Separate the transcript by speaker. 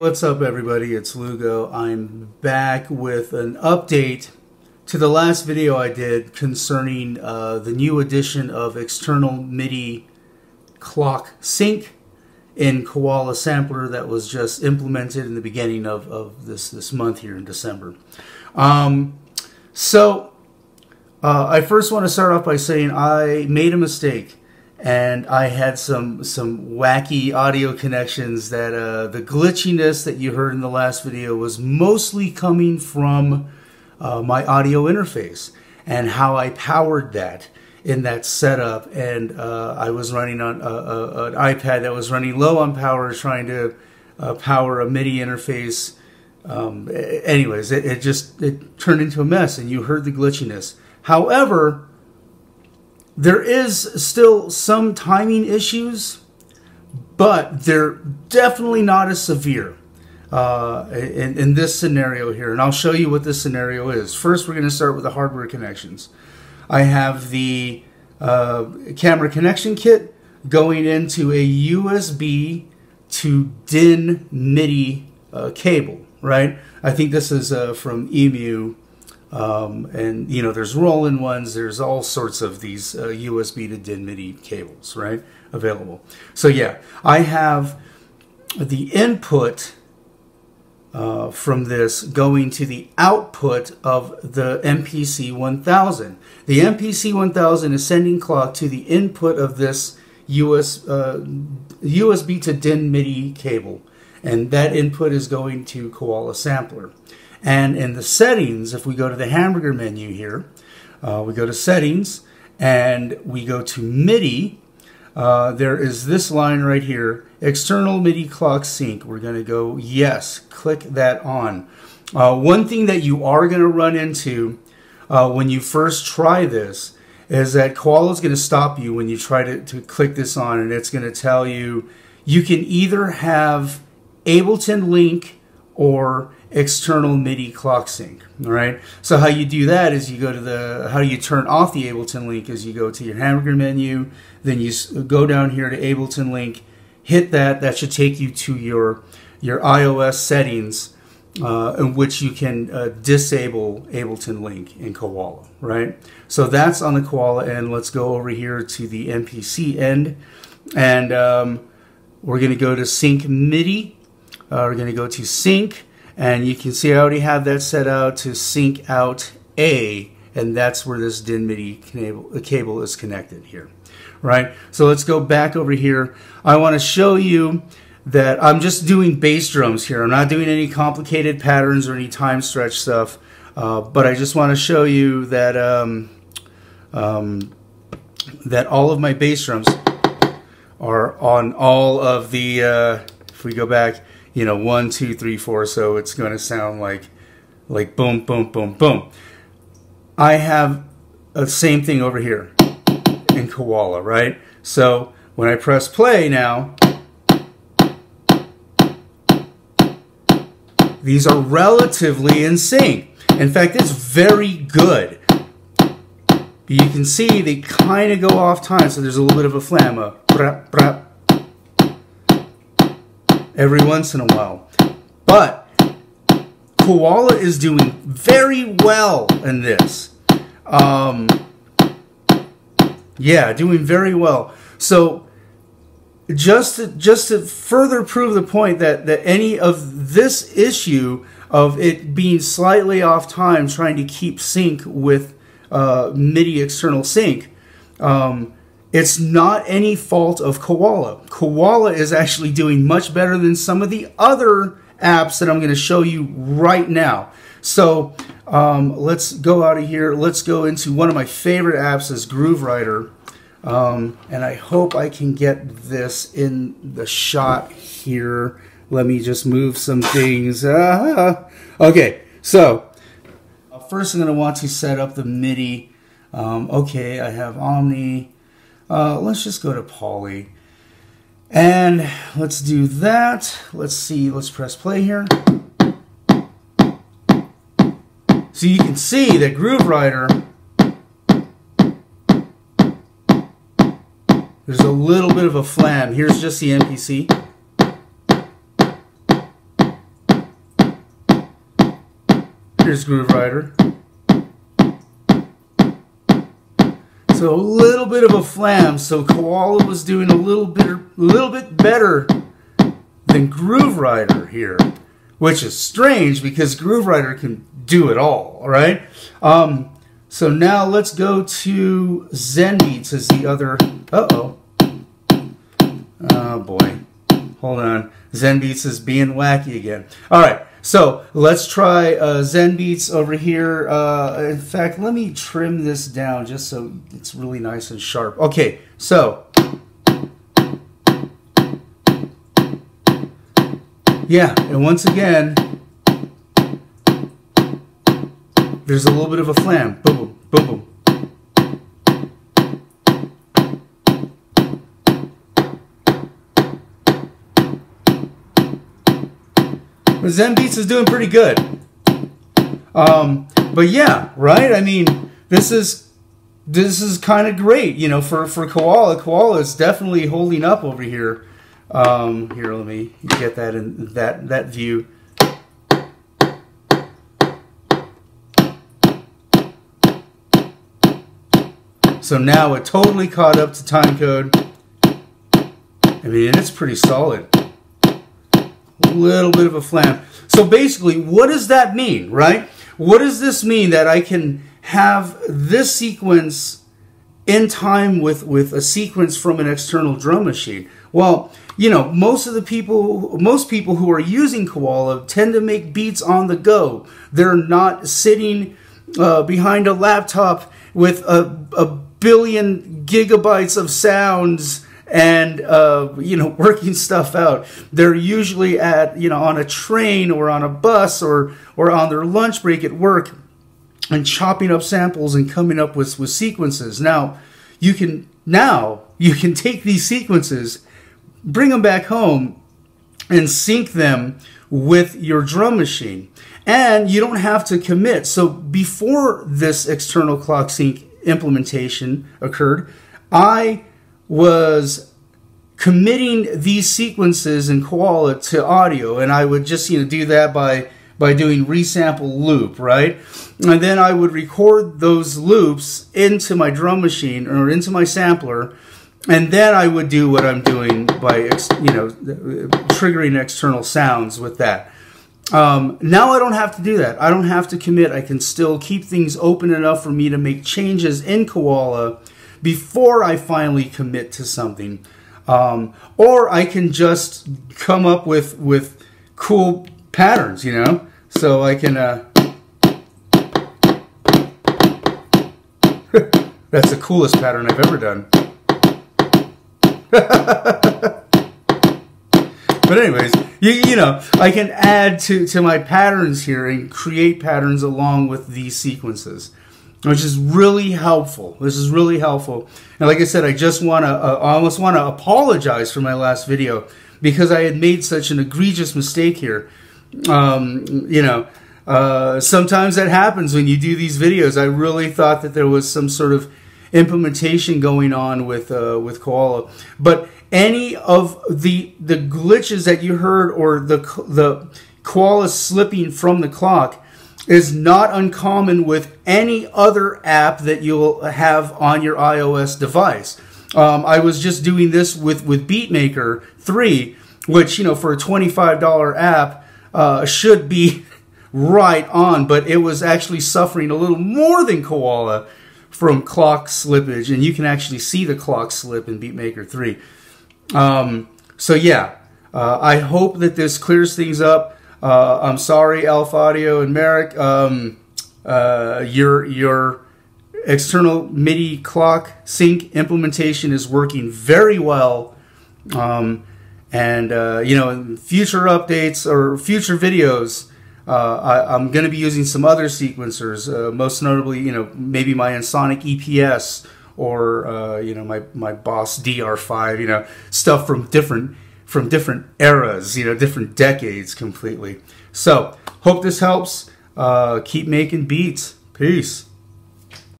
Speaker 1: What's up, everybody? It's Lugo. I'm back with an update to the last video I did concerning the new addition of external MIDI clock sync in Koala sampler that was just implemented in the beginning of this month here in December. I first want to start off by saying I made a mistake. And I had some wacky audio connections that the glitchiness that you heard in the last video was mostly coming from my audio interface and how I powered that in that setup. And I was running on an iPad that was running low on power, trying to power a MIDI interface. Anyways, it turned into a mess, and you heard the glitchiness. However, there is still some timing issues, but they're definitely not as severe in this scenario here. And I'll show you what this scenario is. First, we're going to start with the hardware connections. I have the camera connection kit going into a USB to DIN MIDI cable, right? I think this is from EMU. And you know, there's roll-in ones, there's all sorts of these USB to DIN MIDI cables, right, available. So yeah, I have the input from this going to the output of the MPC 1000. The MPC 1000 is sending clock to the input of this USB to DIN MIDI cable, and that input is going to Koala sampler. And in the settings, if we go to the hamburger menu here, we go to settings and we go to MIDI, there is this line right here, external MIDI clock sync. We're going to go yes, click that on. One thing that you are going to run into when you first try this is that Koala is going to stop you when you try to click this on, and it's going to tell you you can either have Ableton Link or external MIDI clock sync. All right, so how you do that is you go to how you turn off the Ableton Link is you go to your hamburger menu, then you go down here to Ableton Link, hit that should take you to your iOS settings in which you can disable Ableton Link in Koala, right? So that's on the Koala end. Let's go over here to the MPC end, and we're going to go to sync MIDI. We're going to go to sync, and you can see I already have that set out to sync out A, and that's where this DIN MIDI cable is connected here, right? So let's go back over here. I want to show you that I'm just doing bass drums here. I'm not doing any complicated patterns or any time stretch stuff, but I just want to show you that that all of my bass drums are on all of the, if we go back, you know, 1, 2, 3, 4, so it's going to sound like boom, boom, boom, boom. I have the same thing over here in Koala, right? So when I press play now, these are relatively in sync. In fact, it's very good. You can see they kind of go off time, so there's a little bit of a flam, brap, brap, every once in a while. But Koala is doing very well in this. Yeah, doing very well. So just to further prove the point that any of this issue of it being slightly off time trying to keep sync with MIDI external sync, it's not any fault of Koala. Koala is actually doing much better than some of the other apps that I'm going to show you right now. So let's go out of here. Let's go into one of my favorite apps, is Groovewriter. And I hope I can get this in the shot here. Let me just move some things. Okay, so first I'm going to want to set up the MIDI. Okay, I have Omni. Let's just go to Poly, and let's do that. Let's see, let's press play here. So you can see that Groovewriter, there's a little bit of a flam. Here's just the MPC. Here's Groove Rider. So a little bit of a flam. So Koala was doing a little bit better than Groove Rider here, which is strange because Groove Rider can do it all right? So now let's go to Zen Beats as the other. Oh boy, hold on. Zen Beats is being wacky again. All right, so let's try Zen Beats over here. In fact, let me trim this down just so it's really nice and sharp. Okay, so yeah, and once again, there's a little bit of a flam. Boom, boom, boom, boom. But Zen Beats is doing pretty good. But yeah, right? I mean, this is kind of great, you know, for Koala. Koala is definitely holding up over here. Here, let me get that in that view. So now it totally caught up to time code. I mean, it's pretty solid. A little bit of a flam. So basically, what does that mean, right? What does this mean that I can have this sequence in time with a sequence from an external drum machine? Well, you know, most people who are using Koala tend to make beats on the go. They're not sitting behind a laptop with a billion gigabytes of sounds and you know, working stuff out. They're usually at, you know, on a train or on a bus or on their lunch break at work and chopping up samples and coming up with sequences. Now you can take these sequences, bring them back home, and sync them with your drum machine, and you don't have to commit. So before this external clock sync implementation occurred, I was committing these sequences in Koala to audio, and I would just, you know, do that by doing resample loop, right? And then I would record those loops into my drum machine or into my sampler, and then I would do what I'm doing by, you know, triggering external sounds with that. Now I don't have to do that. I don't have to commit. I can still keep things open enough for me to make changes in Koala before I finally commit to something. Or I can just come up with cool patterns, you know? So I can... That's the coolest pattern I've ever done. But anyways, you know, I can add to my patterns here and create patterns along with these sequences, which is really helpful. This is really helpful. And like I said, I just want to, I almost want to apologize for my last video because I had made such an egregious mistake here. You know, sometimes that happens when you do these videos. I really thought that there was some sort of implementation going on with Koala, but any of the glitches that you heard or the Koala slipping from the clock is not uncommon with any other app that you'll have on your iOS device. I was just doing this with Beatmaker 3, which, you know, for a $25 app should be right on, but it was actually suffering a little more than Koala from clock slippage, and you can actually see the clock slip in Beatmaker 3. So yeah, I hope that this clears things up. I'm sorry, Elf Audio and Merrick. Your external MIDI clock sync implementation is working very well. You know, in future updates or future videos, I'm going to be using some other sequencers, most notably, you know, maybe my Ensoniq EPS or you know, my Boss DR5, you know, stuff from different eras, you know, different decades completely. So hope this helps. Keep making beats. Peace.